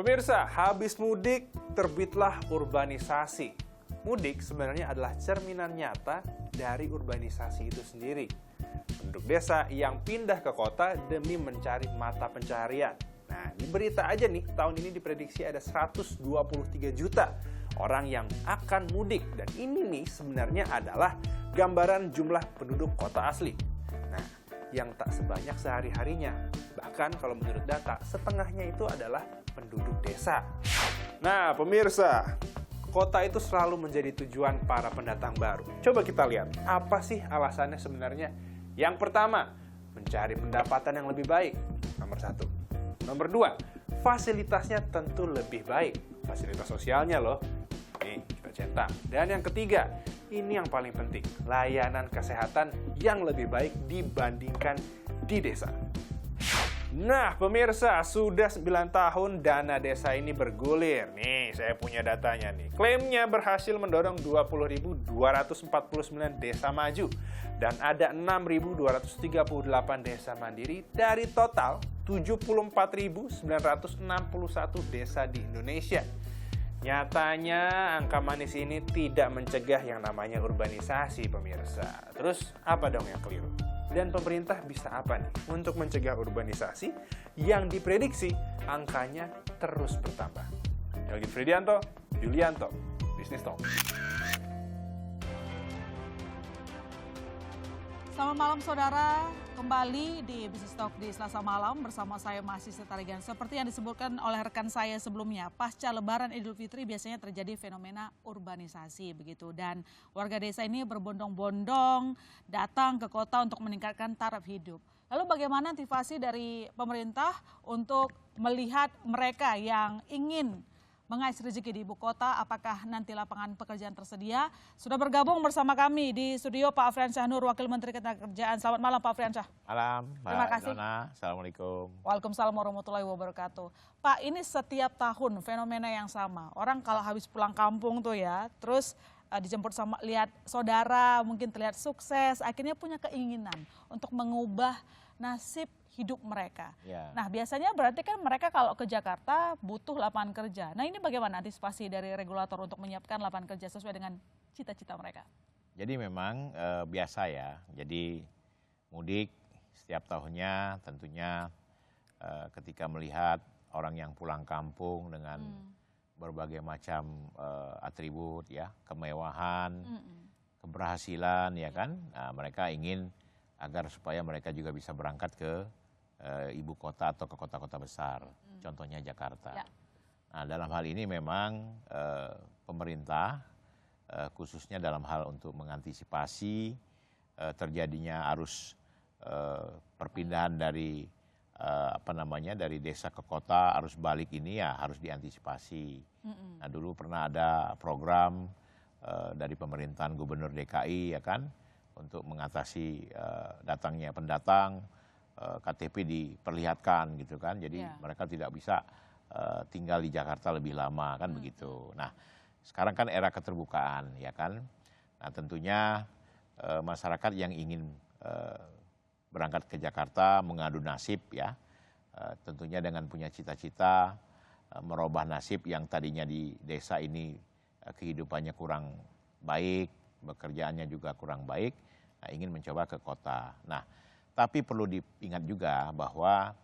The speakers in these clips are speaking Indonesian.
Pemirsa, habis mudik terbitlah urbanisasi. Mudik sebenarnya adalah cerminan nyata dari urbanisasi itu sendiri. Penduduk desa yang pindah ke kota demi mencari mata pencaharian. Nah, di berita aja nih, tahun ini diprediksi ada 123 juta orang yang akan mudik. Dan ini nih sebenarnya adalah gambaran jumlah penduduk kota asli. Nah, yang tak sebanyak sehari-harinya. Bahkan kalau menurut data, setengahnya itu adalah penduduk desa. Nah, pemirsa, kota itu selalu menjadi tujuan para pendatang baru. Coba kita lihat, apa sih alasannya sebenarnya? Yang pertama, mencari pendapatan yang lebih baik. Nomor satu. Nomor dua, fasilitasnya tentu lebih baik. Fasilitas sosialnya loh. Nih, kita centang. Dan yang ketiga, ini yang paling penting, layanan kesehatan yang lebih baik dibandingkan di desa. Nah, pemirsa, sudah 9 tahun dana desa ini bergulir. Nih, saya punya datanya nih. Klaimnya berhasil mendorong 20.249 desa maju. Dan ada 6.238 desa mandiri dari total 74.961 desa di Indonesia. Nyatanya, angka manis ini tidak mencegah yang namanya urbanisasi, pemirsa. Terus, apa dong yang keliru? Dan pemerintah bisa apa nih untuk mencegah urbanisasi yang diprediksi angkanya terus bertambah? Elgin Fridianto, Yulianto, Business Talk. Selamat malam saudara, kembali di Business Talk di Selasa malam bersama saya Mahasiswa Tarigan. Seperti yang disebutkan oleh rekan saya sebelumnya, pasca Lebaran Idul Fitri biasanya terjadi fenomena urbanisasi begitu. Dan warga desa ini berbondong-bondong datang ke kota untuk meningkatkan taraf hidup. Lalu bagaimana antisipasi dari pemerintah untuk melihat mereka yang ingin mengais rezeki di ibu kota, apakah nanti lapangan pekerjaan tersedia? Sudah bergabung bersama kami di studio Pak Afriansyah Nur, Wakil Menteri Ketenagakerjaan. Selamat malam Pak Afriansyah. Malam, Terima kasih. Dona. Assalamualaikum. Waalaikumsalam warahmatullahi wabarakatuh. Pak, ini setiap tahun fenomena yang sama. Orang kalau habis pulang kampung tuh ya, terus dijemput sama lihat saudara, mungkin terlihat sukses, akhirnya punya keinginan untuk mengubah nasib hidup mereka. Ya. Nah, biasanya berarti kan mereka kalau ke Jakarta butuh lapangan kerja. Nah, ini bagaimana antisipasi dari regulator untuk menyiapkan lapangan kerja sesuai dengan cita-cita mereka? Jadi memang biasa ya. Jadi mudik setiap tahunnya tentunya ketika melihat orang yang pulang kampung dengan berbagai macam atribut ya, kemewahan, keberhasilan ya kan. Nah, mereka ingin agar supaya mereka juga bisa berangkat ke ibu kota atau ke kota-kota besar, contohnya Jakarta. Ya. Nah, dalam hal ini memang pemerintah khususnya dalam hal untuk mengantisipasi terjadinya arus perpindahan dari dari desa ke kota, arus balik ini ya harus diantisipasi. Nah, dulu pernah ada program dari pemerintahan Gubernur DKI ya kan untuk mengatasi datangnya pendatang. KTP diperlihatkan gitu kan, jadi mereka tidak bisa tinggal di Jakarta lebih lama kan begitu. Nah, sekarang kan era keterbukaan ya kan. Nah, tentunya masyarakat yang ingin berangkat ke Jakarta mengadu nasib ya, tentunya dengan punya cita-cita merubah nasib yang tadinya di desa ini kehidupannya kurang baik, pekerjaannya juga kurang baik, nah, ingin mencoba ke kota. Nah, tapi perlu diingat juga bahwa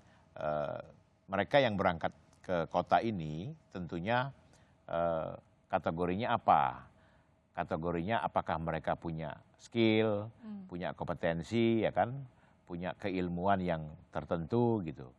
mereka yang berangkat ke kota ini tentunya kategorinya apa? Kategorinya apakah mereka punya skill, punya kompetensi, ya kan, punya keilmuan yang tertentu gitu.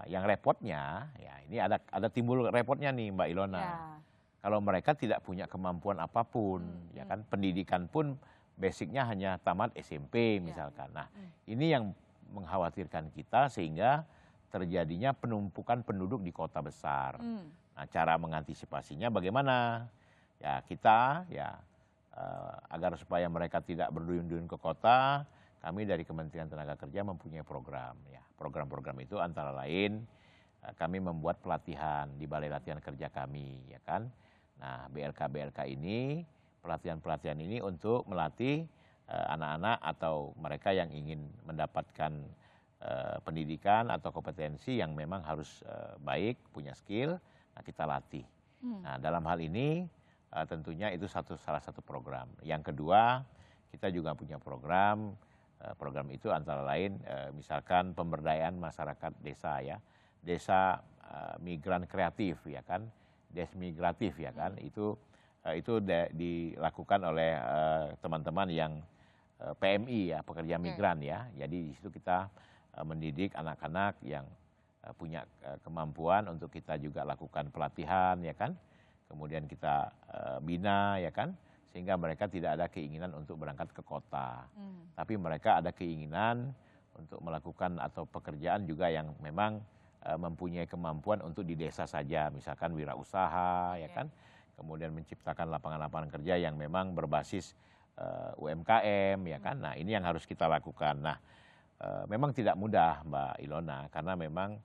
Yang repotnya, ya ini ada timbul repotnya nih Mbak Ilona. Ya. Kalau mereka tidak punya kemampuan apapun, ya kan, pendidikan pun basicnya hanya tamat SMP misalkan. Nah, ini yang mengkhawatirkan kita sehingga terjadinya penumpukan penduduk di kota besar. Nah, cara mengantisipasinya bagaimana? Ya kita ya agar supaya mereka tidak berduyun-duyun ke kota, kami dari Kementerian Tenaga Kerja mempunyai program. Ya, program-program itu antara lain kami membuat pelatihan di Balai Latihan Kerja kami, ya kan. Nah, BLK ini pelatihan-pelatihan ini untuk melatih anak-anak atau mereka yang ingin mendapatkan pendidikan atau kompetensi yang memang harus baik, punya skill, nah kita latih. Nah dalam hal ini tentunya itu salah satu program. Yang kedua, kita juga punya program itu antara lain misalkan pemberdayaan masyarakat desa ya, desa migran kreatif ya kan, desmigratif ya kan, itu dilakukan oleh teman-teman yang PMI ya, pekerja migran ya. Jadi di situ kita mendidik anak-anak yang punya kemampuan untuk kita juga lakukan pelatihan ya kan, kemudian kita bina ya kan, sehingga mereka tidak ada keinginan untuk berangkat ke kota, tapi mereka ada keinginan untuk melakukan atau pekerjaan juga yang memang mempunyai kemampuan untuk di desa saja, misalkan wirausaha ya kan, kemudian menciptakan lapangan-lapangan kerja yang memang berbasis UMKM ya kan. Nah ini yang harus kita lakukan. Nah memang tidak mudah Mbak Ilona, karena memang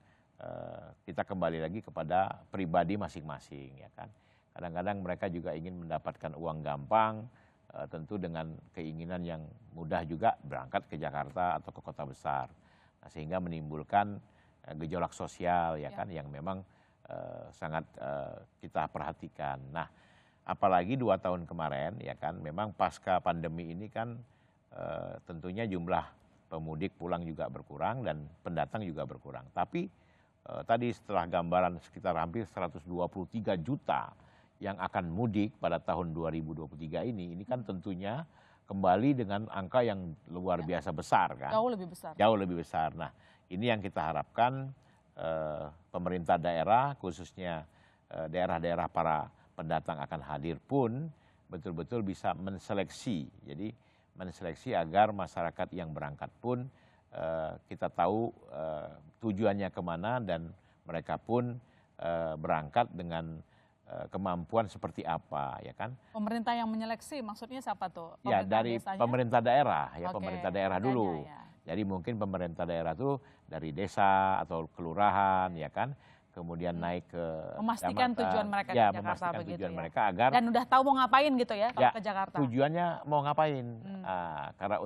kita kembali lagi kepada pribadi masing-masing ya kan. Kadang-kadang mereka juga ingin mendapatkan uang gampang, tentu dengan keinginan yang mudah juga berangkat ke Jakarta atau ke kota besar. Nah, sehingga menimbulkan gejolak sosial ya kan, yang memang sangat kita perhatikan. Nah apalagi 2 tahun kemarin ya kan, memang pasca pandemi ini kan tentunya jumlah pemudik pulang juga berkurang dan pendatang juga berkurang. Tapi tadi setelah gambaran sekitar hampir 123 juta yang akan mudik pada tahun 2023 ini kan tentunya kembali dengan angka yang luar biasa besar kan. Jauh lebih besar. Jauh lebih besar. Nah ini yang kita harapkan pemerintah daerah, khususnya daerah-daerah para pendatang akan hadir pun betul-betul bisa menseleksi. Jadi menseleksi agar masyarakat yang berangkat pun kita tahu tujuannya kemana, dan mereka pun berangkat dengan kemampuan seperti apa ya kan. Pemerintah yang menyeleksi maksudnya siapa tuh? Ya dari desanya? pemerintah daerah ya, Oke, pemerintah daerah dulu. ya. Jadi mungkin pemerintah daerah tuh dari desa atau kelurahan ya kan, kemudian naik ke Memastikan kecamatan. tujuan mereka Ya, ke Jakarta memastikan begitu tujuan ya. mereka agar Dan udah tahu mau ngapain gitu ya kalau ya, ke Jakarta. tujuannya mau ngapain. Karena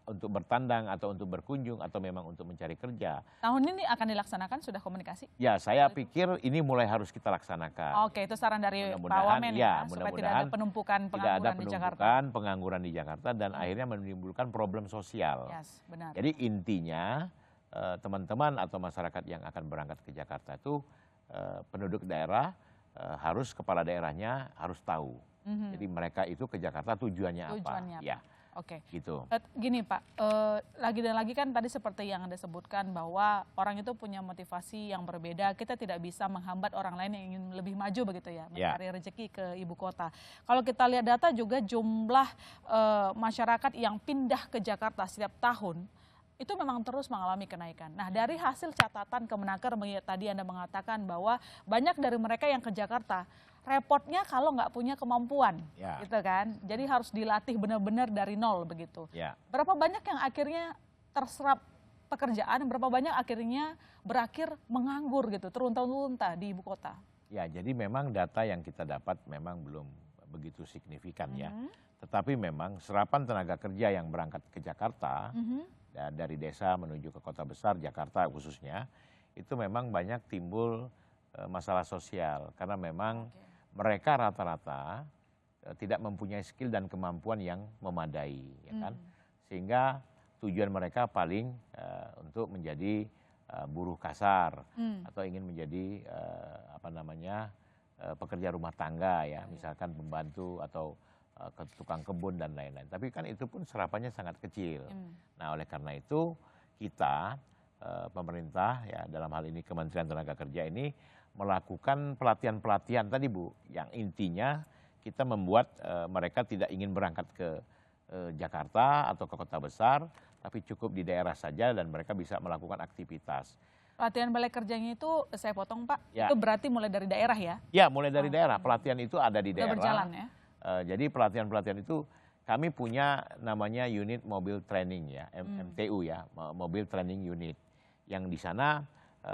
untuk bertandang atau untuk berkunjung atau memang untuk mencari kerja. Tahun ini akan dilaksanakan, sudah komunikasi? Ya saya pikir ini mulai harus kita laksanakan. Oke, itu saran dari Pak Mudah-mudahan, Wamen ya, supaya tidak ada mudah-mudahan penumpukan tidak ada pengangguran di Jakarta. pengangguran di Jakarta dan akhirnya menimbulkan problem sosial. Yes, benar. Jadi intinya teman-teman atau masyarakat yang akan berangkat ke Jakarta itu penduduk daerah harus, kepala daerahnya harus tahu. Jadi mereka itu ke Jakarta tujuannya apa? Ya, Oke. gitu. Gini Pak, lagi dan lagi kan tadi seperti yang Anda sebutkan bahwa orang itu punya motivasi yang berbeda. Kita tidak bisa menghambat orang lain yang ingin lebih maju begitu ya, mencari rezeki ke ibu kota. Kalau kita lihat data juga jumlah masyarakat yang pindah ke Jakarta setiap tahun itu memang terus mengalami kenaikan. Nah dari hasil catatan Kemenaker tadi Anda mengatakan bahwa banyak dari mereka yang ke Jakarta repotnya kalau nggak punya kemampuan, gitu kan. Jadi harus dilatih benar-benar dari nol begitu. Berapa banyak yang akhirnya terserap pekerjaan, berapa banyak akhirnya berakhir menganggur gitu, terunta-unta di ibu kota? Ya, jadi memang data yang kita dapat memang belum begitu signifikan ya. Tetapi memang serapan tenaga kerja yang berangkat ke Jakarta dari desa menuju ke kota besar, Jakarta khususnya, itu memang banyak timbul masalah sosial. Karena memang mereka rata-rata tidak mempunyai skill dan kemampuan yang memadai, ya kan? Sehingga tujuan mereka paling untuk menjadi buruh kasar atau ingin menjadi pekerja rumah tangga ya, misalkan pembantu atau tukang kebun dan lain-lain. Tapi kan itu pun serapannya sangat kecil. Nah oleh karena itu kita pemerintah ya, dalam hal ini Kementerian Tenaga Kerja ini melakukan pelatihan-pelatihan tadi Bu, yang intinya kita membuat mereka tidak ingin berangkat ke Jakarta atau ke kota besar, tapi cukup di daerah saja dan mereka bisa melakukan aktivitas. Pelatihan balai kerjanya itu, saya potong Pak, Ya. itu berarti mulai dari daerah ya? Ya, mulai dari daerah. Pelatihan itu ada di Udah daerah. berjalan ya? Jadi pelatihan-pelatihan itu kami punya namanya unit mobil training ya, MTU ya, mobil training unit. Yang di sana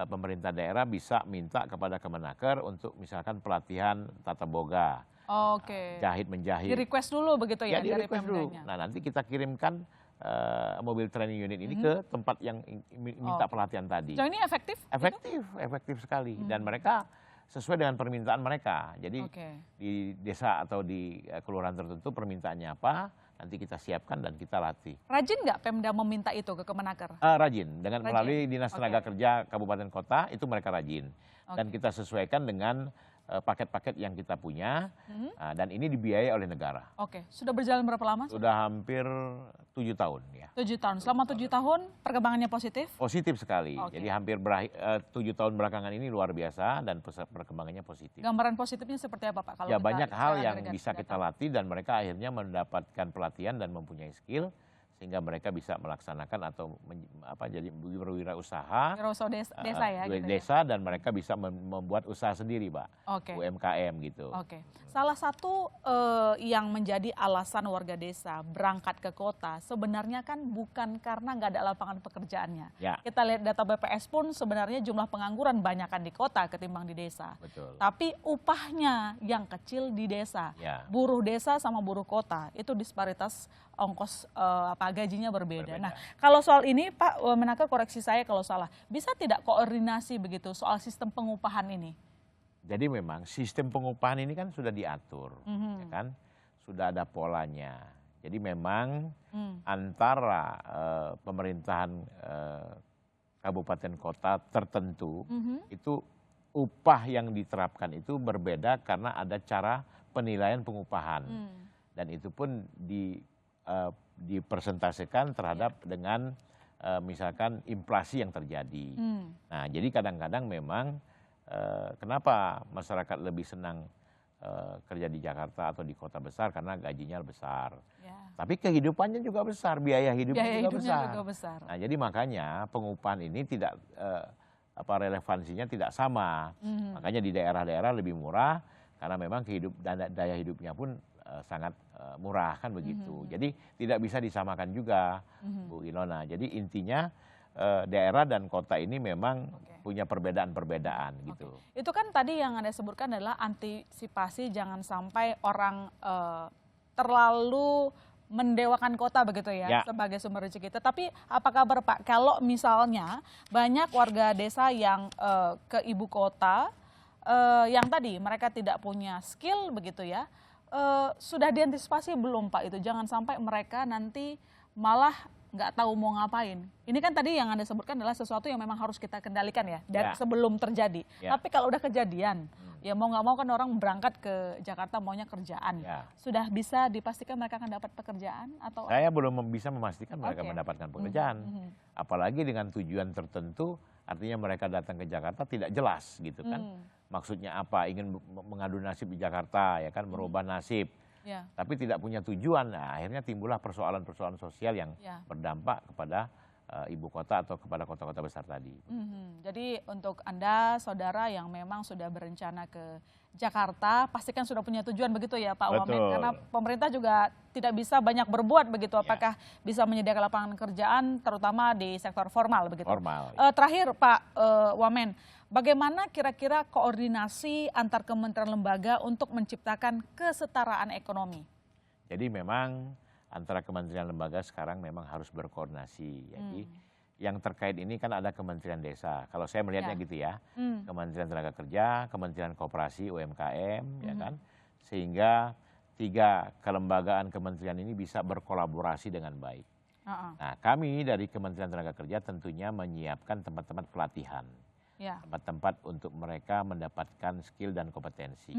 pemerintah daerah bisa minta kepada Kemenaker untuk misalkan pelatihan tata boga, Oke. jahit menjahit. Di request dulu begitu ya, Ya, di dari request dulu. Pemdanya? Nah nanti kita kirimkan mobil training unit ini ke tempat yang minta pelatihan tadi. Sejauh ini efektif? Efektif sekali. Dan mereka sesuai dengan permintaan mereka. Jadi di desa atau di kelurahan tertentu permintaannya apa, nanti kita siapkan dan kita latih. Rajin nggak Pemda meminta itu ke Kemenaker? Rajin, dengan melalui Dinas Tenaga Kerja Kabupaten Kota itu mereka rajin. Dan kita sesuaikan dengan paket-paket yang kita punya, dan ini dibiayai oleh negara. Sudah berjalan berapa lama? Sudah hampir 7 tahun ya. 7 tahun. Selama 7 tahun perkembangannya positif? Positif sekali. Jadi hampir 7 tahun belakangan ini luar biasa dan perkembangannya positif. Gambaran positifnya seperti apa Pak? Ya banyak hal yang bisa kita latih dan mereka akhirnya mendapatkan pelatihan dan mempunyai skill sehingga mereka bisa melaksanakan atau jadi berwirausaha desa ya, gitu desa dan mereka bisa membuat usaha sendiri, Pak. UMKM gitu. Salah satu yang menjadi alasan warga desa berangkat ke kota sebenarnya kan bukan karena nggak ada lapangan pekerjaannya. Kita lihat data BPS pun sebenarnya jumlah pengangguran banyakan di kota ketimbang di desa. Tapi upahnya yang kecil di desa. Buruh desa sama buruh kota itu disparitas ongkos gajinya berbeda. Nah, kalau soal ini Pak Menaker koreksi saya kalau salah, bisa tidak koordinasi begitu soal sistem pengupahan ini? Jadi memang sistem pengupahan ini kan sudah diatur, ya kan? Sudah ada polanya. Jadi memang antara pemerintahan kabupaten kota tertentu itu upah yang diterapkan itu berbeda karena ada cara penilaian pengupahan. Dan itu pun dipresentasikan terhadap dengan misalkan inflasi yang terjadi. Nah, jadi kadang-kadang memang kenapa masyarakat lebih senang kerja di Jakarta atau di kota besar karena gajinya besar. Tapi kehidupannya juga besar, biaya hidupnya juga besar. Nah, jadi makanya pengupahan ini tidak relevansinya tidak sama. Makanya di daerah-daerah lebih murah karena memang daya hidupnya pun sangat murah kan begitu. Jadi tidak bisa disamakan juga, Bu Ilona. Jadi intinya daerah dan kota ini memang punya perbedaan-perbedaan gitu. Itu kan tadi yang Anda sebutkan adalah antisipasi jangan sampai orang terlalu mendewakan kota begitu ya sebagai sumber rezeki. Tetapi apa kabar Pak kalau misalnya banyak warga desa yang ke ibu kota yang tadi mereka tidak punya skill begitu ya, sudah diantisipasi belum Pak itu? Jangan sampai mereka nanti malah nggak tahu mau ngapain. Ini kan tadi yang Anda sebutkan adalah sesuatu yang memang harus kita kendalikan ya, dari sebelum terjadi. Tapi kalau udah kejadian, ya mau nggak mau kan orang berangkat ke Jakarta maunya kerjaan. Sudah bisa dipastikan mereka akan dapat pekerjaan atau? Saya belum bisa memastikan mereka mendapatkan pekerjaan. Apalagi dengan tujuan tertentu, artinya mereka datang ke Jakarta tidak jelas gitu kan. Maksudnya apa? Ingin mengadu nasib di Jakarta ya kan, merubah nasib. Tapi tidak punya tujuan, nah, akhirnya timbullah persoalan-persoalan sosial yang berdampak kepada ibu kota atau kepada kota-kota besar tadi. Jadi untuk Anda saudara yang memang sudah berencana ke Jakarta, pastikan sudah punya tujuan begitu ya Pak Wamen, karena pemerintah juga tidak bisa banyak berbuat begitu, apakah bisa menyediakan lapangan kerjaan terutama di sektor formal begitu. Terakhir Pak Wamen, bagaimana kira-kira koordinasi antar kementerian lembaga untuk menciptakan kesetaraan ekonomi? Jadi memang antara kementerian lembaga sekarang memang harus berkoordinasi. Jadi yang terkait ini kan ada Kementerian Desa. Kalau saya melihatnya gitu ya, Kementerian Tenaga Kerja, Kementerian Koperasi UMKM, ya kan, sehingga 3 kelembagaan kementerian ini bisa berkolaborasi dengan baik. Nah, kami dari Kementerian Tenaga Kerja tentunya menyiapkan tempat-tempat pelatihan. Tempat-tempat untuk mereka mendapatkan skill dan kompetensi.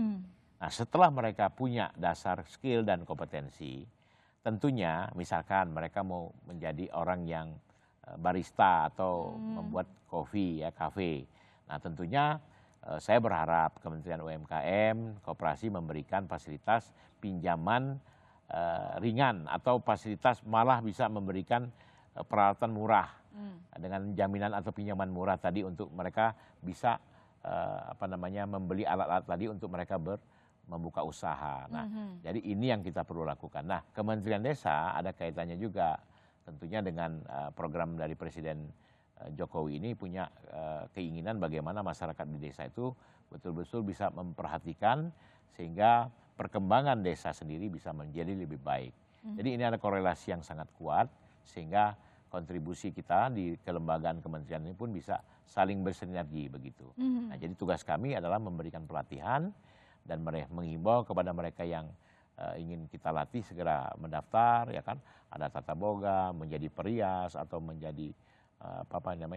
Nah, setelah mereka punya dasar skill dan kompetensi, tentunya misalkan mereka mau menjadi orang yang barista atau membuat kopi ya, kafe. Nah, tentunya saya berharap Kementerian UMKM, Koperasi memberikan fasilitas pinjaman ringan atau fasilitas malah bisa memberikan peralatan murah dengan jaminan atau pinjaman murah tadi untuk mereka bisa membeli alat-alat tadi untuk mereka membuka usaha. Nah, jadi ini yang kita perlu lakukan. Nah, Kementerian Desa ada kaitannya juga tentunya dengan program dari Presiden Jokowi ini punya keinginan bagaimana masyarakat di desa itu betul-betul bisa memperhatikan sehingga perkembangan desa sendiri bisa menjadi lebih baik. Jadi ini ada korelasi yang sangat kuat sehingga kontribusi kita di kelembagaan kementerian ini pun bisa saling bersinergi begitu. Nah, jadi tugas kami adalah memberikan pelatihan dan menghimbau kepada mereka yang ingin kita latih segera mendaftar, ya kan, ada tata boga, menjadi perias atau menjadi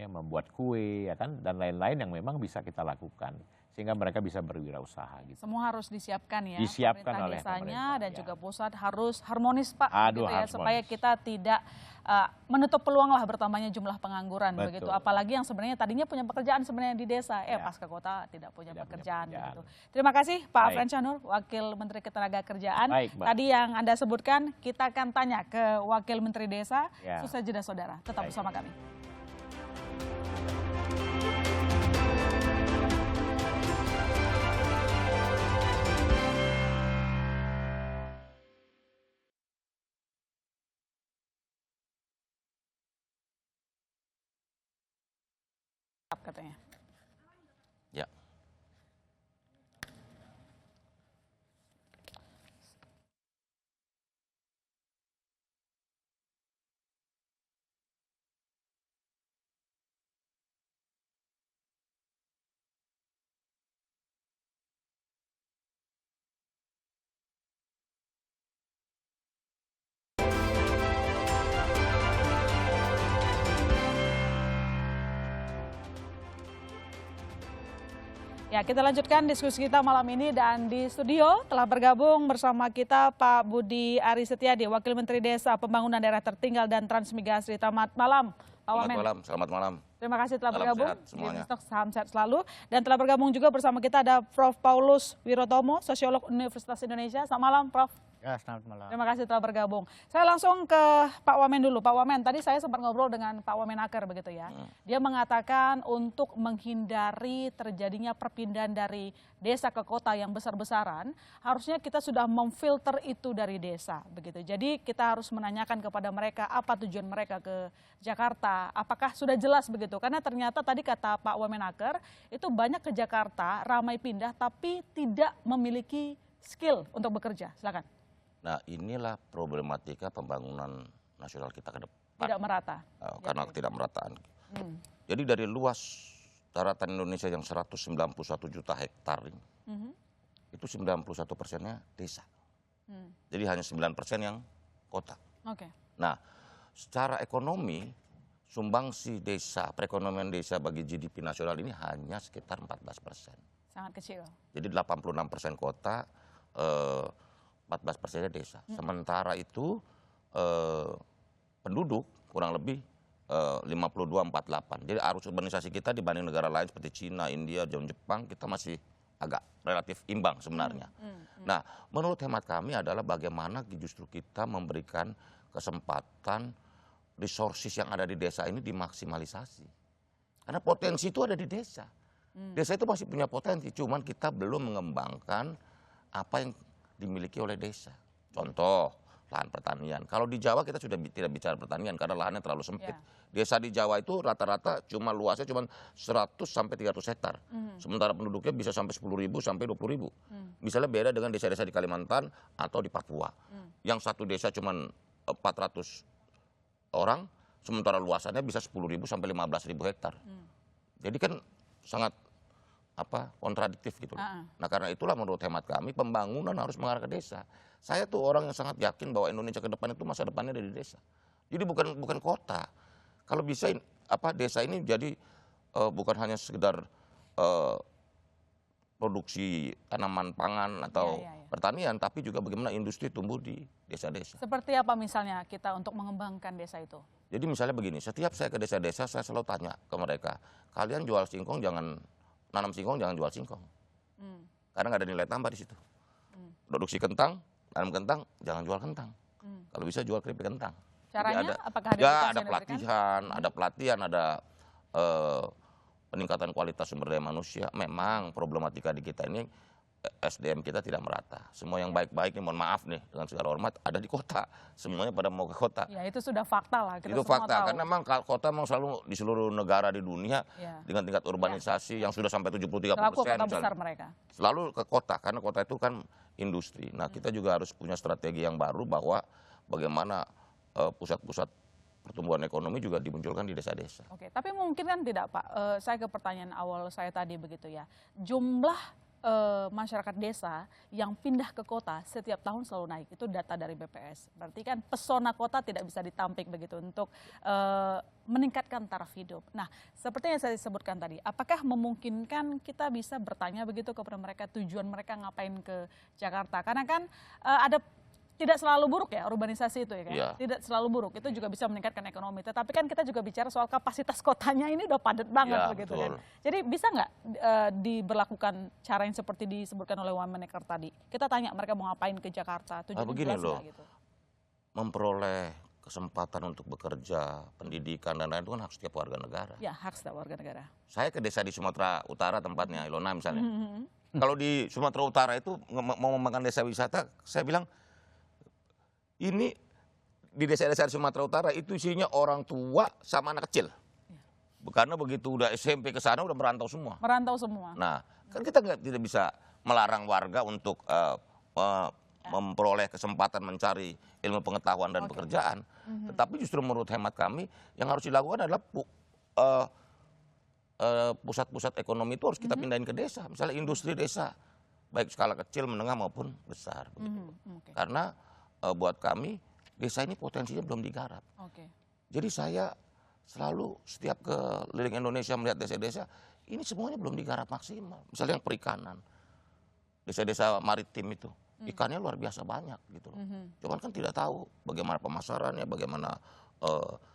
membuat kue, ya kan, dan lain-lain yang memang bisa kita lakukan sehingga mereka bisa berwirausaha gitu. Semua harus disiapkan ya. Disiapkan pemerintah oleh desanya pemerintah, dan ya. juga pusat harus harmonis Pak, Aduh, gitu ya, harus supaya harmonis. kita tidak menutup peluang lah bertambahnya jumlah pengangguran Betul. begitu. Apalagi yang sebenarnya tadinya punya pekerjaan sebenarnya di desa, Ya. pas ke kota tidak punya Tidak punya pekerjaan pekerjaan. begitu. Terima kasih Pak Baik. Afren Syanur, Wakil Menteri Ketenagakerjaan. Baik, Mbak. Tadi yang Anda sebutkan, kita akan tanya ke Wakil Menteri Desa. Ya. Susah jeda saudara, tetap Baik. bersama kami. Katanya. Ya. Ya, kita lanjutkan diskusi kita malam ini dan di studio telah bergabung bersama kita Pak Budi Aris Setiadi, Wakil Menteri Desa, Pembangunan Daerah Tertinggal dan Transmigrasi. Selamat malam, Pak Wamen. Selamat malam. Terima kasih telah Salam bergabung sehat di semuanya. Business Talk, salam sehat selalu. Dan telah bergabung juga bersama kita ada Prof. Paulus Wirotomo, Sosiolog Universitas Indonesia. Selamat malam, Prof. Ya, selamat malam. Terima kasih telah bergabung. Saya langsung ke Pak Wamen dulu. Pak Wamen, tadi saya sempat ngobrol dengan Pak Wamenaker begitu ya. Dia mengatakan untuk menghindari terjadinya perpindahan dari desa ke kota yang besar-besaran, harusnya kita sudah memfilter itu dari desa begitu. Jadi kita harus menanyakan kepada mereka apa tujuan mereka ke Jakarta, apakah sudah jelas begitu. Karena ternyata tadi kata Pak Wamenaker, itu banyak ke Jakarta, ramai pindah tapi tidak memiliki skill untuk bekerja. Silakan. Nah, inilah problematika pembangunan nasional kita ke depan. Tidak merata. Karena Oke. ketidakmerataan. Jadi dari luas daratan Indonesia yang 191 juta hektar ini, itu 91%-nya desa. Jadi hanya 9% yang kota. Oke. Nah, secara ekonomi, sumbangsi desa, perekonomian desa bagi GDP nasional ini hanya sekitar 14%. Sangat kecil. Jadi 86% kota, 14%-nya desa. Sementara itu penduduk kurang lebih 52-48. Jadi arus urbanisasi kita dibanding negara lain seperti Cina, India, Jepang, kita masih agak relatif imbang sebenarnya. Nah, menurut hemat kami adalah bagaimana justru kita memberikan kesempatan resources yang ada di desa ini dimaksimalisasi. Karena potensi itu ada di desa. Desa itu masih punya potensi, cuman kita belum mengembangkan apa yang dimiliki oleh desa. Contoh, lahan pertanian. Kalau di Jawa kita sudah tidak bicara pertanian karena lahannya terlalu sempit. Desa di Jawa itu rata-rata cuma luasnya cuma 100 sampai 300 hektar. Sementara penduduknya bisa sampai 10.000 sampai 20.000. Misalnya beda dengan desa-desa di Kalimantan atau di Papua. Yang satu desa cuma 400 orang, sementara luasannya bisa 10.000 sampai 15.000 hektar. Jadi kan sangat kontradiktif gitu. Nah, karena itulah menurut hemat kami pembangunan harus mengarah ke desa. Saya tuh orang yang sangat yakin bahwa Indonesia ke depan itu masa depannya ada di desa. Jadi bukan kota. Kalau bisa desa ini jadi bukan hanya sekedar produksi tanaman pangan atau pertanian, tapi juga bagaimana industri tumbuh di desa-desa. Seperti apa misalnya kita untuk mengembangkan desa itu? Jadi misalnya begini, setiap saya ke desa-desa saya selalu tanya ke mereka, kalian jual singkong nanam singkong jangan jual singkong. Karena nggak ada nilai tambah di situ. Produksi kentang, nanam kentang, jangan jual kentang. Kalau bisa jual keripik kentang. Caranya? Jadi Apakah ada ya edukasi ada yang diberikan? pelatihan, ada peningkatan kualitas sumber daya manusia. Memang problematika di kita ini SDM kita tidak merata. Semua yang baik-baik nih, mohon maaf nih dengan segala hormat, ada di kota. Semuanya pada mau ke kota. Ya itu sudah fakta lah. Kita Itu semua fakta, tahu. karena memang kota memang selalu di seluruh negara di dunia Ya. dengan tingkat urbanisasi yang sudah sampai 73%. Selaku kota misalnya. besar mereka. Selalu ke kota, karena kota itu kan industri. Nah, kita juga harus punya strategi yang baru bahwa bagaimana pusat-pusat pertumbuhan ekonomi juga dimunculkan di desa-desa. Oke, tapi mungkin kan tidak Pak, saya ke pertanyaan awal saya tadi begitu ya, jumlah masyarakat desa yang pindah ke kota setiap tahun selalu naik, itu data dari BPS. Berarti kan pesona kota tidak bisa ditampik begitu untuk meningkatkan taraf hidup. Nah, seperti yang saya sebutkan tadi, apakah memungkinkan kita bisa bertanya begitu kepada mereka tujuan mereka ngapain ke Jakarta? Karena kan ada tidak selalu buruk ya urbanisasi itu ya kan, Iya. tidak selalu buruk, itu juga bisa meningkatkan ekonomi. Tetapi kan kita juga bicara soal kapasitas kotanya ini udah padat banget Ya, begitu betul. kan. Jadi bisa nggak diberlakukan cara yang seperti disebutkan oleh Wameneker tadi? Kita tanya mereka mau ngapain ke Jakarta, tujuannya begini jelas loh. nggak gitu? Memperoleh kesempatan untuk bekerja, pendidikan dan lain itu kan hak setiap warga negara. Ya hak setiap warga negara. Saya ke desa di Sumatera Utara tempatnya Ilona misalnya. Mhm. Kalau di Sumatera Utara itu mau mengembangkan desa wisata, saya bilang ini di desa-desa di Sumatera Utara itu isinya orang tua sama anak kecil. Karena begitu udah SMP ke sana udah merantau semua. Merantau semua. Nah, kan kita tidak bisa melarang warga untuk memperoleh kesempatan mencari ilmu pengetahuan dan pekerjaan. Tetapi justru menurut hemat kami yang harus dilakukan adalah pusat-pusat ekonomi itu harus kita pindahin ke desa. Misalnya industri desa, baik skala kecil, menengah maupun besar. Begitu. Oke. Karena buat kami desa ini potensinya belum digarap. Oke. Jadi saya selalu setiap keliling Indonesia melihat desa-desa, ini semuanya belum digarap maksimal. Misalnya yang perikanan, desa-desa maritim itu, ikannya luar biasa banyak gitu loh. Cuman kan tidak tahu bagaimana pemasarannya, bagaimana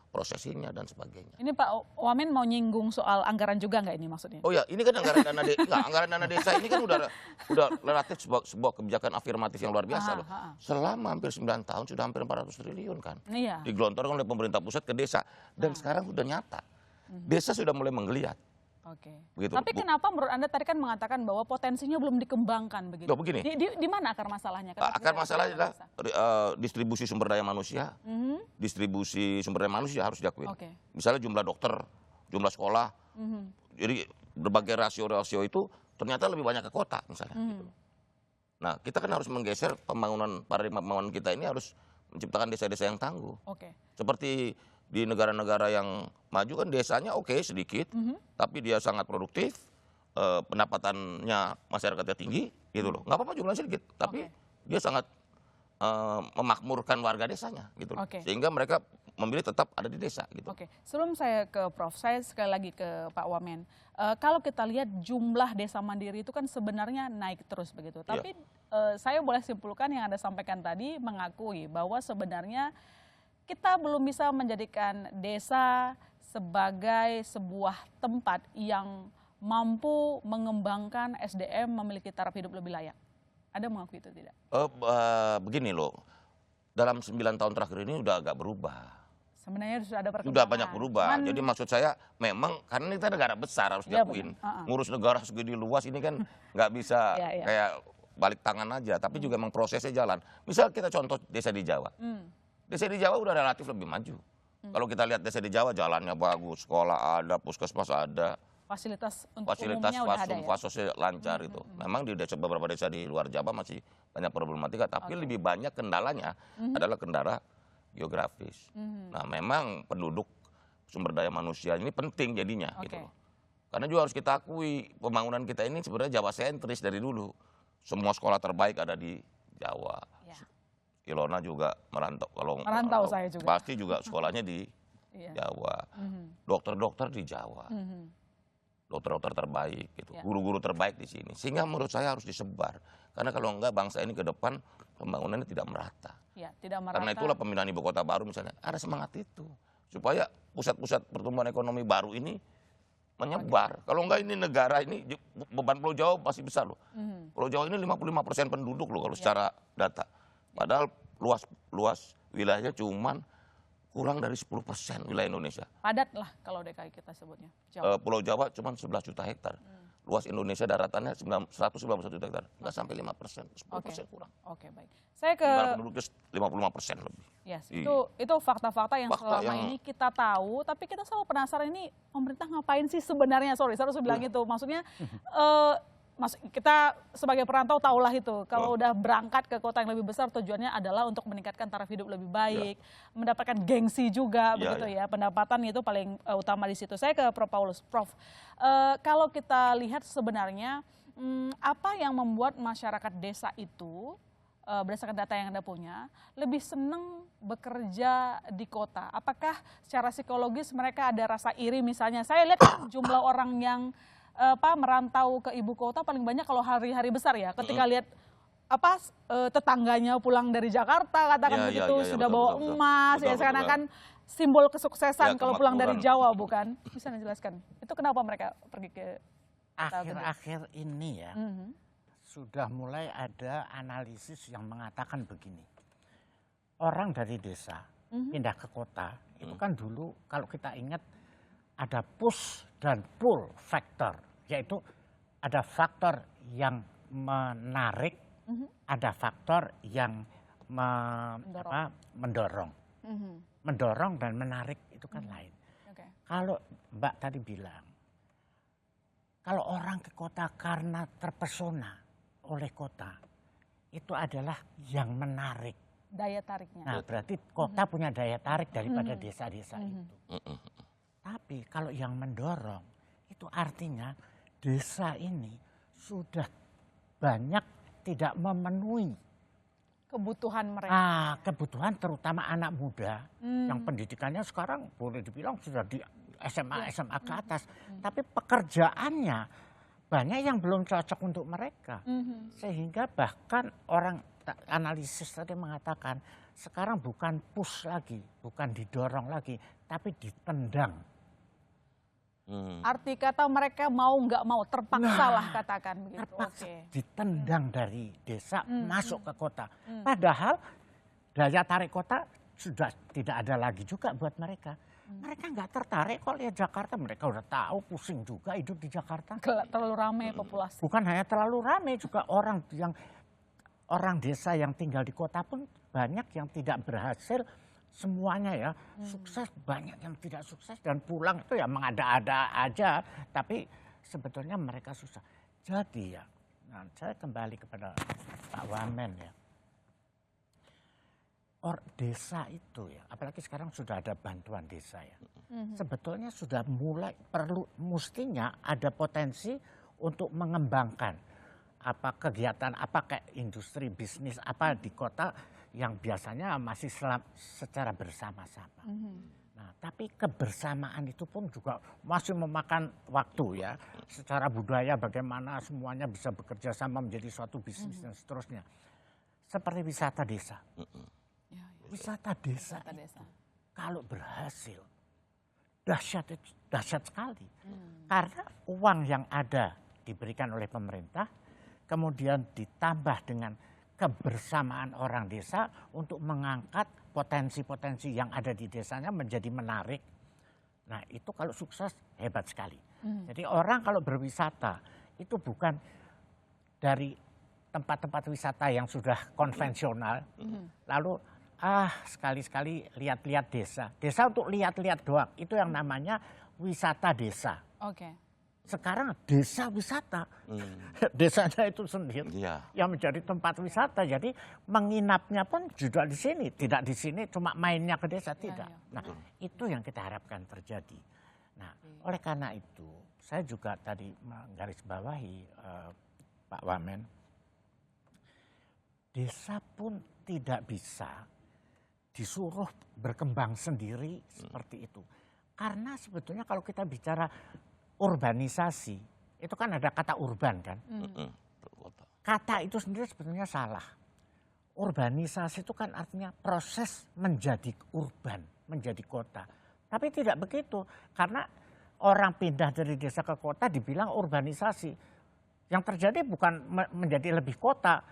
prosesinya dan sebagainya. Ini Pak Wamen mau nyinggung soal anggaran juga nggak ini maksudnya? Oh ya, ini kan anggaran dana desa ini kan udah relatif sebuah kebijakan afirmatif yang luar biasa loh. Selama hampir 9 tahun sudah hampir 400 triliun kan. Iya. Digelontorkan oleh pemerintah pusat ke desa dan sekarang sudah nyata. Desa sudah mulai menggeliat. Oke. Begitu. Tapi kenapa menurut Anda tadi kan mengatakan bahwa potensinya belum dikembangkan begitu? Loh, begini. Di mana akar masalahnya? Akar masalahnya adalah distribusi sumber daya manusia. Mhm. Distribusi sumber daya manusia harus diakui. Oke. Misalnya jumlah dokter, jumlah sekolah. Jadi berbagai rasio-rasio itu ternyata lebih banyak ke kota misalnya. Gitu. Nah, kita kan harus menggeser paradigma pembangunan kita ini harus menciptakan desa-desa yang tangguh. Oke. Seperti di negara-negara yang maju kan desanya oke sedikit, tapi dia sangat produktif, pendapatannya masyarakatnya tinggi, gitu loh. Nggak apa-apa jumlahnya sedikit, tapi dia sangat memakmurkan warga desanya, gitu loh. Oke. Sehingga mereka memilih tetap ada di desa, gitu. Oke, sebelum saya ke Prof, saya sekali lagi ke Pak Wamen. Kalau kita lihat jumlah desa mandiri itu kan sebenarnya naik terus begitu. Iya. Tapi saya boleh simpulkan yang Anda sampaikan tadi mengakui bahwa sebenarnya kita belum bisa menjadikan desa sebagai sebuah tempat yang mampu mengembangkan SDM memiliki taraf hidup lebih layak. Anda mengakui itu tidak? Begini loh, dalam 9 tahun terakhir ini udah agak berubah. Sebenarnya sudah ada perkembangan. Sudah banyak berubah. Jadi maksud saya memang karena kita negara besar harus Iya, diakuin. benar. Ngurus negara segede luas ini kan nggak bisa Iya, iya. kayak balik tangan aja. Tapi juga memang prosesnya jalan. Misal kita contoh desa di Jawa. Desa di Jawa udah relatif lebih maju. Kalau kita lihat desa di Jawa jalannya bagus, sekolah ada, puskesmas ada, Fasilitas untuk fasilitas umumnya udah ada ya? fasosnya lancar itu. Memang di beberapa desa di luar Jawa masih banyak problematika, tapi lebih banyak kendalanya adalah kendala geografis. Nah, memang penduduk sumber daya manusia ini penting jadinya gitu loh. Karena juga harus kita akui pembangunan kita ini sebenarnya Jawa sentris dari dulu. Semua sekolah terbaik ada di Jawa. Ya. Ilona juga merantau. Merantau saya juga. Pasti juga sekolahnya di Iya. Jawa. Dokter-dokter di Jawa. Dokter-dokter terbaik gitu. Ya. Guru-guru terbaik di sini. Sehingga menurut saya harus disebar. Karena kalau enggak bangsa ini ke depan pembangunannya tidak merata. Ya, tidak merata. Karena itulah pemindahan ibu kota baru misalnya ada semangat itu. Supaya pusat-pusat pertumbuhan ekonomi baru ini menyebar. Kalau enggak ini negara ini beban Pulau Jawa masih besar loh. Pulau Jawa ini 55% penduduk loh kalau secara data. Padahal luas wilayahnya cuman kurang dari 10% wilayah Indonesia. Padat lah kalau DKI kita sebutnya. Jawa. Pulau Jawa cuma 11 juta hektar. Luas Indonesia daratannya 191 juta hektar. Nggak sampai 5%, 10% kurang. Oke, baik. Saya ke Sementara penduduknya 55% lebih. yes, Iya. itu fakta-fakta yang Fakta selama yang- ini kita tahu, tapi kita selalu penasaran ini pemerintah ngapain sih sebenarnya? Sorry, saya harus bilang itu. Maksudnya kita sebagai perantau tahulah itu. Kalau udah berangkat ke kota yang lebih besar tujuannya adalah untuk meningkatkan taraf hidup lebih baik, mendapatkan gengsi juga begitu ya. Pendapatan itu paling utama di situ. Saya ke Prof. Paulus. Prof, kalau kita lihat sebenarnya apa yang membuat masyarakat desa itu berdasarkan data yang Anda punya, lebih senang bekerja di kota? Apakah secara psikologis mereka ada rasa iri misalnya? Saya lihat jumlah orang yang merantau ke ibu kota paling banyak kalau hari-hari besar ya. Ketika lihat tetangganya pulang dari Jakarta, katakan begitu, sudah bawa emas, ya seakan-akan simbol kesuksesan kalau pulang dari Jawa, bukan? Bisa Anda jelaskan? Itu kenapa mereka pergi ke akhir-akhir ini ya? Sudah mulai ada analisis yang mengatakan begini. Orang dari desa pindah ke kota, itu kan dulu kalau kita ingat ada push dan pull factor. Yaitu ada faktor yang menarik, ada faktor yang mendorong. Mendorong dan menarik itu kan lain. Kalau Mbak tadi bilang, kalau orang ke kota karena terpesona oleh kota, itu adalah yang menarik. Daya tariknya. Nah, berarti kota punya daya tarik daripada desa-desa itu. Tapi kalau yang mendorong, itu artinya desa ini sudah banyak tidak memenuhi kebutuhan mereka. Kebutuhan terutama anak muda yang pendidikannya sekarang boleh dibilang sudah di SMA ke atas. Tapi pekerjaannya banyak yang belum cocok untuk mereka. Sehingga bahkan orang analisis tadi mengatakan sekarang bukan push lagi, bukan didorong lagi, tapi ditendang. Arti kata mereka mau nggak mau, terpaksa lah katakan begitu. Terpaksa ditendang dari desa masuk ke kota. Padahal daya tarik kota sudah tidak ada lagi juga buat mereka. Mereka nggak tertarik kok lihat Jakarta. Mereka udah tahu, pusing juga hidup di Jakarta. Terlalu ramai populasi. Bukan hanya terlalu ramai, juga orang desa yang tinggal di kota pun banyak yang tidak berhasil semuanya ya. Sukses, banyak yang tidak sukses dan pulang itu ya mengada-ada aja. Tapi sebetulnya mereka susah. Jadi ya, saya kembali kepada Pak Wamen ya. Desa itu ya, apalagi sekarang sudah ada bantuan desa ya. Sebetulnya sudah mulai mestinya ada potensi untuk mengembangkan kegiatan kayak industri bisnis di kota yang biasanya masih secara bersama-sama. Nah, tapi kebersamaan itu pun juga masih memakan waktu ya. Secara budaya bagaimana semuanya bisa bekerja sama menjadi suatu bisnis dan seterusnya. Seperti wisata desa. Wisata desa itu, kalau berhasil dahsyat sekali. Karena uang yang ada diberikan oleh pemerintah, kemudian ditambah dengan kebersamaan orang desa untuk mengangkat potensi-potensi yang ada di desanya menjadi menarik. Nah, itu kalau sukses hebat sekali. Jadi orang kalau berwisata itu bukan dari tempat-tempat wisata yang sudah konvensional, lalu sekali-sekali lihat-lihat desa. Desa untuk lihat-lihat doang. Itu yang namanya wisata desa. Sekarang desa wisata. Desanya itu sendiri yang menjadi tempat wisata. Jadi menginapnya pun juga di sini. Tidak di sini cuma mainnya ke desa, tidak. Nah, itu yang kita harapkan terjadi. Nah, oleh karena itu saya juga tadi menggarisbawahi Pak Wamen. Desa pun tidak bisa disuruh berkembang sendiri seperti itu. Karena sebetulnya kalau kita bicara urbanisasi, itu kan ada kata urban kan. Kata itu sendiri sebetulnya salah. Urbanisasi itu kan artinya proses menjadi urban, menjadi kota. Tapi tidak begitu, karena orang pindah dari desa ke kota dibilang urbanisasi. Yang terjadi bukan menjadi lebih kota,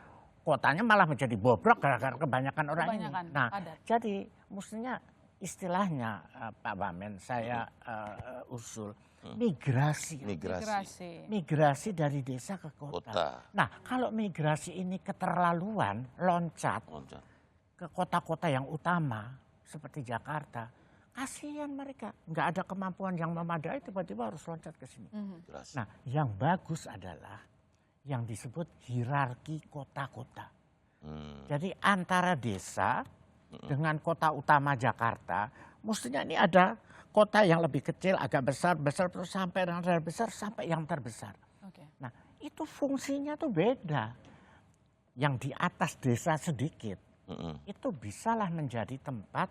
kotanya malah menjadi bobrok gara-gara kebanyakan orang ini. Nah, jadi mestinya istilahnya Pak Wamen saya usul migrasi dari desa ke kota. Nah, kalau migrasi ini keterlaluan, loncat ke kota-kota yang utama seperti Jakarta, kasihan mereka, nggak ada kemampuan yang memadai, tiba-tiba harus loncat ke sini. Nah, yang bagus adalah yang disebut hierarki kota-kota. Jadi antara desa dengan kota utama Jakarta, mestinya ini ada kota yang lebih kecil, agak besar, besar terus sampai yang terbesar sampai yang terbesar. Oke. Nah, itu fungsinya tuh beda. Yang di atas desa sedikit, itu bisalah menjadi tempat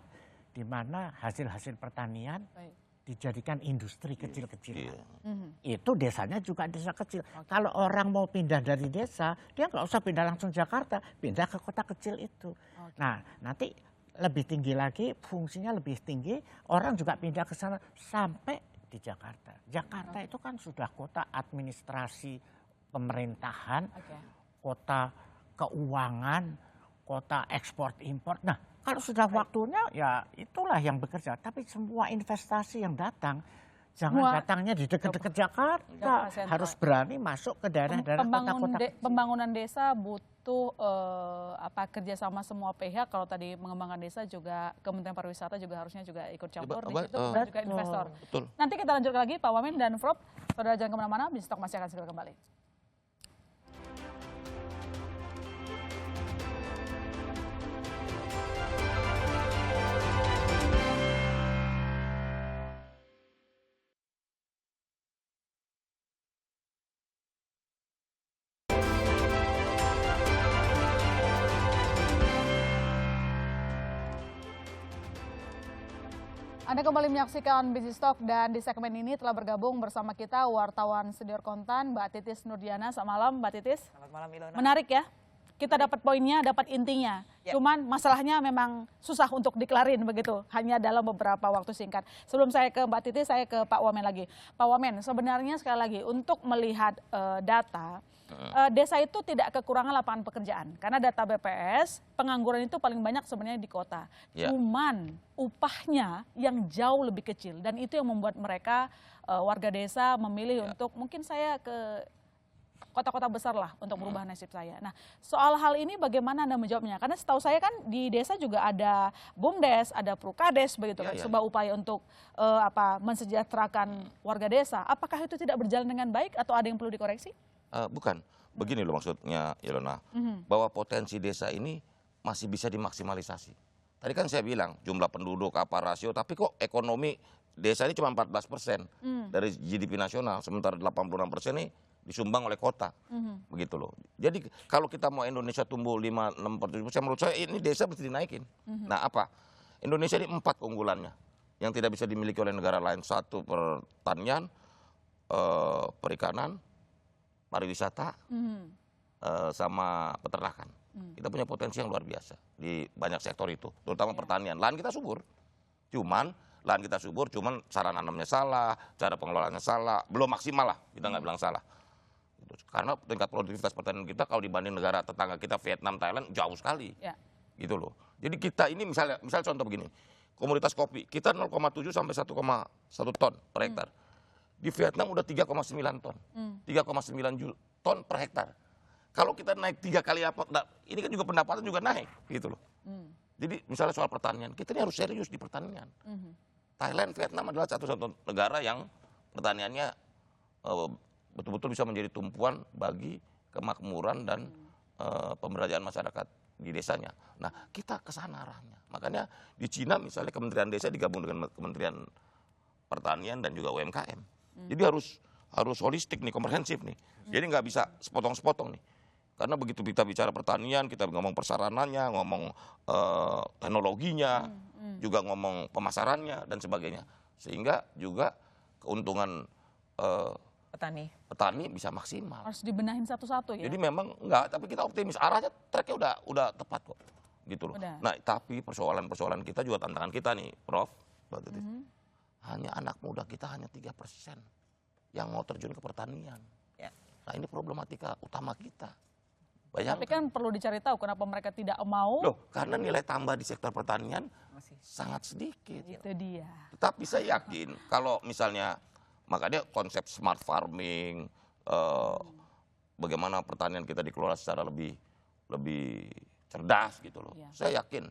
di mana hasil-hasil pertanian Baik. dijadikan industri kecil-kecilan. Mhm. Itu desanya juga desa kecil. Kalau orang mau pindah dari desa, dia nggak usah pindah langsung Jakarta, pindah ke kota kecil itu. Nah, nanti lebih tinggi lagi, fungsinya lebih tinggi, orang juga pindah ke sana sampai di Jakarta. Jakarta itu kan sudah kota administrasi pemerintahan, Oke. kota keuangan, kota ekspor impor. Nah, kalau sudah waktunya ya itulah yang bekerja. Tapi semua investasi yang datang, jangan Semua datangnya di dekat-dekat Jakarta. Jakarta Sentral. Harus berani masuk ke daerah-daerah kota-kota kecil. Pembangunan desa butuh kerjasama semua pihak. Kalau tadi mengembangkan desa juga Kementerian Pariwisata juga harusnya juga ikut campur di situ, kemudian juga investor. Betul. Nanti kita lanjutkan lagi Pak Wamen dan Prof. Saudara jangan kemana-mana, Bisnis Talk masih akan segera kembali. Anda kembali menyaksikan Bisnis Talk dan di segmen ini telah bergabung bersama kita wartawan senior kontan Mbak Titis Nurdiana. Selamat malam Mbak Titis. Selamat malam Ilona. Menarik ya, kita dapat poinnya, dapat intinya. Ya. Cuman masalahnya memang susah untuk dikelarin begitu, hanya dalam beberapa waktu singkat. Sebelum saya ke Mbak Titis, saya ke Pak Wamen lagi. Pak Wamen, sebenarnya sekali lagi untuk melihat data, desa itu tidak kekurangan lapangan pekerjaan. Karena data BPS, pengangguran itu paling banyak sebenarnya di kota. Ya. Cuman upahnya yang jauh lebih kecil. Dan itu yang membuat mereka warga desa memilih untuk mungkin saya ke kota-kota besar lah untuk merubah nasib saya. Nah, soal hal ini bagaimana Anda menjawabnya? Karena setahu saya kan di desa juga ada BUMDes, ada Prukades begitu kan, sebuah upaya untuk mensejahterakan warga desa. Apakah itu tidak berjalan dengan baik atau ada yang perlu dikoreksi? Bukan, begini loh maksudnya Ilona, bahwa potensi desa ini masih bisa dimaksimalisasi. Tadi kan saya bilang jumlah penduduk apa rasio, tapi kok ekonomi desa ini cuma 14% dari GDP nasional, sementara 86% ini disumbang oleh kota, begitu loh. Jadi kalau kita mau Indonesia tumbuh 5, 6, 7%, menurut saya ini desa mesti dinaikin. Nah apa? Indonesia ini 4 keunggulannya yang tidak bisa dimiliki oleh negara lain. 1 pertanian, perikanan, pariwisata, sama peternakan. Kita punya potensi yang luar biasa di banyak sektor itu, terutama pertanian. Lahan kita subur, cuman cara nanamnya salah, cara pengelolaannya salah, belum maksimal lah, kita nggak bilang salah. Karena tingkat produktivitas pertanian kita kalau dibanding negara tetangga kita Vietnam, Thailand jauh sekali, gitu loh. Jadi kita ini misalnya contoh begini, komoditas kopi kita 0,7 sampai 1,1 ton per hektar. Di Vietnam udah 3,9 ton, 3,9 ton per hektar. Kalau kita naik 3 kali apa, ini kan juga pendapatan juga naik, gitu loh. Jadi misalnya soal pertanian, kita ini harus serius di pertanian. Thailand, Vietnam adalah satu-satu negara yang pertaniannya betul-betul bisa menjadi tumpuan bagi kemakmuran dan pemberdayaan masyarakat di desanya. Nah, kita ke sana arahnya. Makanya di Cina misalnya Kementerian Desa digabung dengan Kementerian Pertanian dan juga UMKM. Jadi harus holistik nih, komprehensif nih. Jadi nggak bisa sepotong-sepotong nih. Karena begitu kita bicara pertanian, kita ngomong persaranannya, ngomong teknologinya, juga ngomong pemasarannya dan sebagainya. Sehingga juga keuntungan petani bisa maksimal. Harus dibenahin satu-satu ya. Jadi memang enggak, tapi kita optimis. Arahnya tracknya udah tepat kok, gitu loh. Udah. Nah, tapi persoalan kita juga tantangan kita nih, Prof. Hanya anak muda kita hanya 3% yang mau terjun ke pertanian. Ya. Nah, ini problematika utama kita. Tapi kan perlu dicari tahu kenapa mereka tidak mau. Loh, karena nilai tambah di sektor pertanian sangat sedikit. Itu dia. Tetapi saya yakin kalau misalnya, makanya konsep smart farming, bagaimana pertanian kita dikelola secara lebih cerdas gitu loh. Iya. Saya yakin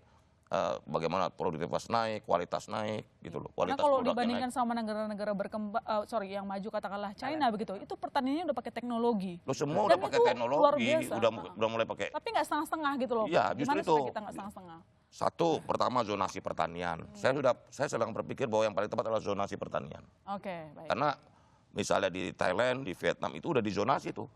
bagaimana produktivitas naik, kualitas naik gitu loh. Karena Kualitas kalau produknya dibandingkan naik. sama negara-negara berkembang, yang maju katakanlah China begitu, itu pertaniannya udah pakai teknologi. Lo semua Dan udah pakai itu luar teknologi, biasa. udah mulai pakai. Tapi nggak setengah-setengah gitu loh. Iya, justru Gimana itu. supaya kita nggak setengah-setengah? Satu, pertama zonasi pertanian. Saya sedang berpikir bahwa yang paling tepat adalah zonasi pertanian. Oke, baik. Karena misalnya di Thailand, di Vietnam itu udah dizonasi tuh.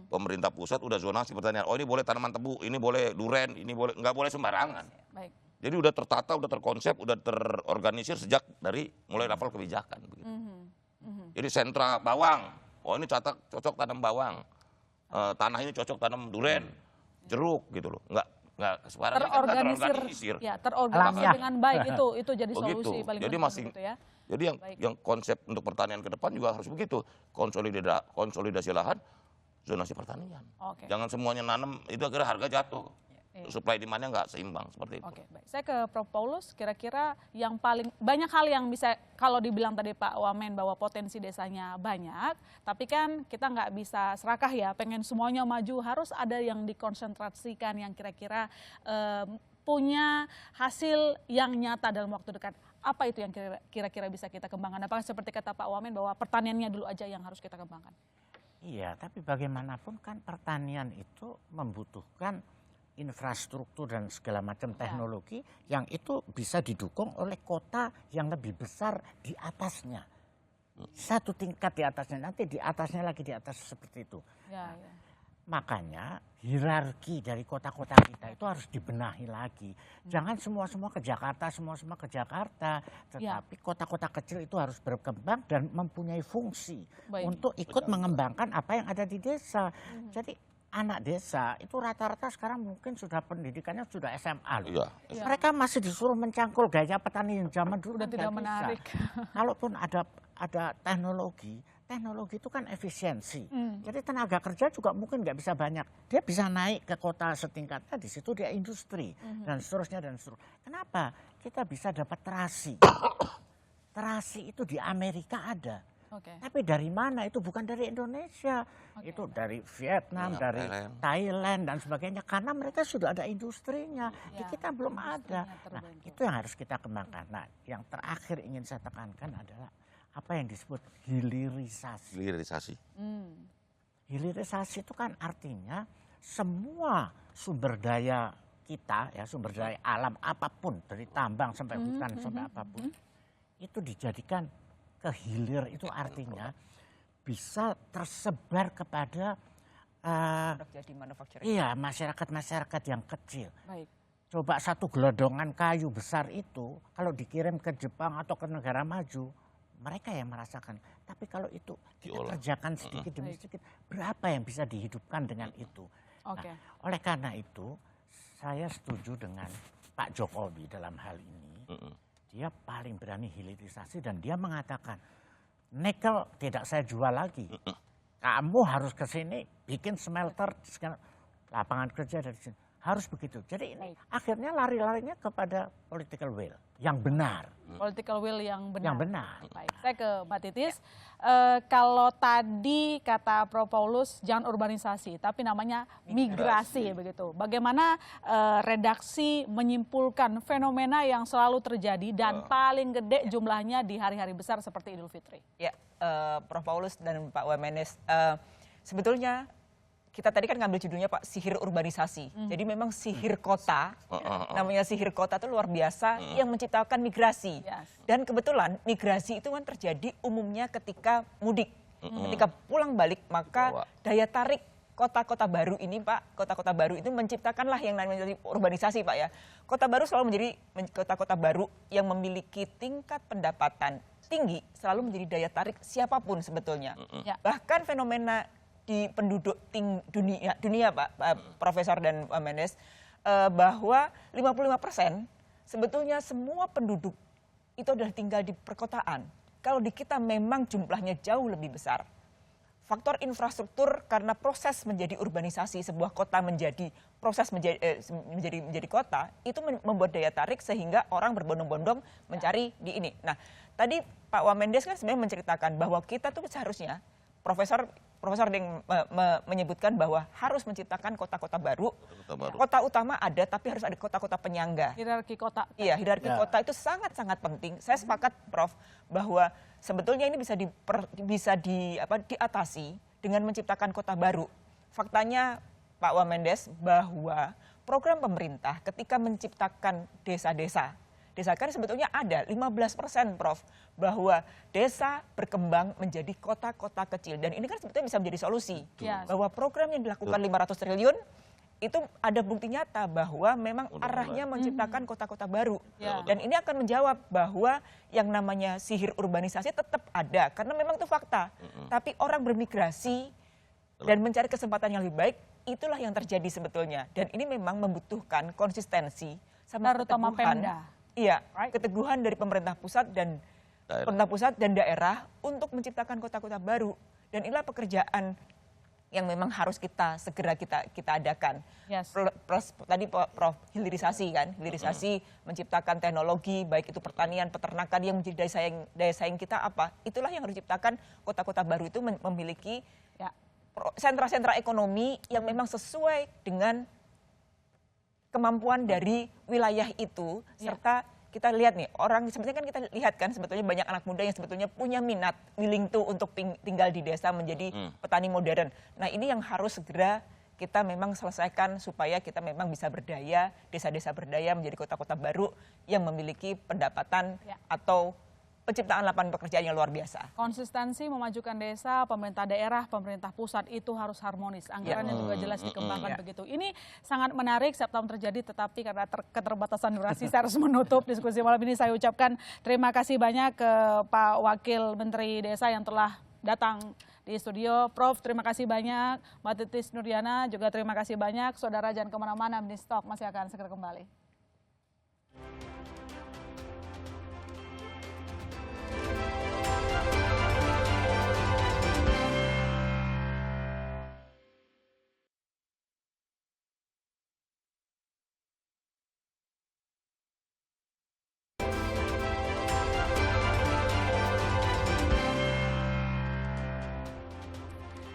Pemerintah pusat udah zonasi pertanian. Oh ini boleh tanaman tebu, ini boleh duren, ini boleh nggak boleh sembarangan. Baik. Jadi udah tertata, udah terkonsep, udah terorganisir sejak dari mulai level kebijakan. Begitu. Jadi sentra bawang, oh ini cocok tanam bawang, tanah ini cocok tanam duren, jeruk gitu loh. Nggak sembarangan, kan nggak terorganisir. Ya, terorganisir Alamiah. dengan baik itu jadi Begitu. solusi paling Jadi penting masih- gitu ya. Jadi yang konsep untuk pertanian ke depan juga harus begitu. Konsolidasi lahan, zonasi pertanian. Oke. Jangan semuanya nanam, itu akhirnya harga jatuh. Iya. Supply demand-nya nggak seimbang seperti itu. Oke, baik. Saya ke Prof. Paulus, kira-kira yang paling banyak hal yang bisa, kalau dibilang tadi Pak Wamen bahwa potensi desanya banyak, tapi kan kita nggak bisa serakah ya, pengen semuanya maju, harus ada yang dikonsentrasikan yang kira-kira punya hasil yang nyata dalam waktu dekat. Apa itu yang kira-kira bisa kita kembangkan? Apakah seperti kata Pak Wamen bahwa pertaniannya dulu aja yang harus kita kembangkan? Iya, tapi bagaimanapun kan pertanian itu membutuhkan infrastruktur dan segala macam teknologi yang itu bisa didukung oleh kota yang lebih besar di atasnya. Satu tingkat di atasnya, nanti di atasnya lagi di atas seperti itu. Ya, ya. Makanya hierarki dari kota-kota kita itu harus dibenahi lagi. Jangan semua-semua ke Jakarta, semua-semua ke Jakarta. Tetapi kota-kota kecil itu harus berkembang dan mempunyai fungsi Baik. untuk ikut mengembangkan apa yang ada di desa. Jadi anak desa itu rata-rata sekarang mungkin sudah pendidikannya sudah SMA loh. Iya. Iya. Mereka masih disuruh mencangkul gaya petani yang zaman dulu Udah kan tidak nggak bisa. menarik. Kalaupun ada teknologi itu kan efisiensi. Jadi tenaga kerja juga mungkin nggak bisa banyak. Dia bisa naik ke kota setingkatnya, di situ dia industri dan seterusnya dan seterusnya. Kenapa? Kita bisa dapat terasi. Terasi itu di Amerika ada. Oke. Tapi dari mana? Itu bukan dari Indonesia. Oke. Itu dari Vietnam, dari Thailand dan sebagainya. Karena mereka sudah ada industrinya. Di Ya, kita belum ada. industrinya Nah, terbentuk. itu yang harus kita kembangkan. Nah, yang terakhir ingin saya tekankan adalah apa yang disebut hilirisasi. Hilirisasi. Hilirisasi itu kan artinya semua sumber daya kita, ya sumber daya alam apapun, dari tambang sampai hutan sampai apapun, itu dijadikan kehilir. Itu artinya bisa tersebar kepada Jadi manufacturing. iya masyarakat-masyarakat yang kecil. Baik. Coba satu gelodongan kayu besar itu kalau dikirim ke Jepang atau ke negara maju, mereka yang merasakan. Tapi kalau itu kita Diolah. kerjakan sedikit demi sedikit, berapa yang bisa dihidupkan dengan itu? Oke. Nah, oleh karena itu, saya setuju dengan Pak Jokowi dalam hal ini. Dia paling berani hilirisasi dan dia mengatakan, nikel tidak saya jual lagi. Kamu harus ke sini bikin smelter, lapangan kerja dari sini. Harus begitu. Jadi ini akhirnya lari-larinya kepada political will yang benar. Political will yang benar. Yang benar. Baik, saya ke Mbak Titis. Kalau tadi kata Prof. Paulus jangan urbanisasi, tapi namanya migrasi begitu. Bagaimana redaksi menyimpulkan fenomena yang selalu terjadi dan paling gede jumlahnya di hari-hari besar seperti Idul Fitri? Ya, Prof. Paulus dan Pak Wamenes, sebetulnya kita tadi kan ngambil judulnya Pak sihir urbanisasi. Jadi memang sihir kota, namanya sihir kota itu luar biasa yang menciptakan migrasi. Yes. Dan kebetulan migrasi itu kan terjadi umumnya ketika mudik. Ketika pulang balik maka daya tarik kota-kota baru ini Pak, kota-kota baru itu menciptakanlah yang namanya urbanisasi Pak ya. Kota baru selalu menjadi kota-kota baru yang memiliki tingkat pendapatan tinggi selalu menjadi daya tarik siapapun sebetulnya. Ya. Bahkan fenomena di penduduk dunia Pak Profesor dan Pak Mendes, bahwa 55% sebetulnya semua penduduk itu adalah tinggal di perkotaan. Kalau di kita memang jumlahnya jauh lebih besar. Faktor infrastruktur karena proses menjadi urbanisasi sebuah kota menjadi menjadi kota itu membuat daya tarik sehingga orang berbondong-bondong mencari di ini. Nah, tadi Pak Wamendes kan sebenarnya menceritakan bahwa kita tuh seharusnya Profesor profesor ada yang menyebutkan bahwa harus menciptakan kota-kota baru. Kota baru. Kota utama ada, tapi harus ada kota-kota penyangga. Hierarki kota. Iya, hierarki kota itu sangat-sangat penting. Saya sepakat, Prof, bahwa sebetulnya ini bisa diatasi dengan menciptakan kota baru. Faktanya, Pak Wamendes, bahwa program pemerintah ketika menciptakan desa-desa, kan sebetulnya ada 15%, Prof, bahwa desa berkembang menjadi kota-kota kecil. Dan ini kan sebetulnya bisa menjadi solusi. Yes. Bahwa program yang dilakukan 500 triliun, itu ada bukti nyata bahwa memang arahnya menciptakan kota-kota baru. Ya. Dan ini akan menjawab bahwa yang namanya sihir urbanisasi tetap ada. Karena memang itu fakta. Tapi orang bermigrasi dan mencari kesempatan yang lebih baik, itulah yang terjadi sebetulnya. Dan ini memang membutuhkan konsistensi sama Terutama keteguhan. Pemda. Iya, keteguhan dari pemerintah pusat dan daerah untuk menciptakan kota-kota baru. Dan inilah pekerjaan yang memang harus segera kita adakan. Yes. Plus tadi Prof, hilirisasi kan, menciptakan teknologi, baik itu pertanian, peternakan yang menjadi daya saing kita apa? Itulah yang harus diciptakan kota-kota baru itu memiliki sentra-sentra ekonomi yang memang sesuai dengan kemampuan dari wilayah itu, serta kita lihat nih, orang sebetulnya kan kita lihat kan sebetulnya banyak anak muda yang sebetulnya punya minat, willing to untuk tinggal di desa menjadi petani modern. Nah ini yang harus segera kita memang selesaikan supaya kita memang bisa berdaya, desa-desa berdaya menjadi kota-kota baru yang memiliki pendapatan atau penciptaan lapangan pekerjaan yang luar biasa. Konsistensi memajukan desa, pemerintah daerah, pemerintah pusat itu harus harmonis. Anggarannya juga jelas dikembangkan begitu. Ini sangat menarik, setiap tahun terjadi, tetapi karena keterbatasan durasi saya harus menutup diskusi malam ini. Saya ucapkan terima kasih banyak ke Pak Wakil Menteri Desa yang telah datang di studio. Prof, terima kasih banyak. Mbak Titis Nuriana juga terima kasih banyak. Saudara jangan kemana-mana, Ministok masih akan segera kembali.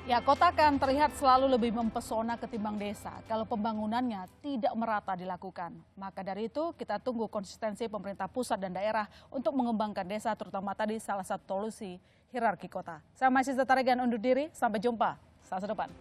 Ya, kota akan terlihat selalu lebih mempesona ketimbang desa kalau pembangunannya tidak merata dilakukan. Maka dari itu kita tunggu konsistensi pemerintah pusat dan daerah untuk mengembangkan desa, terutama tadi salah satu solusi hierarki kota. Saya masih Setarigan undur diri, sampai jumpa Selasa depan.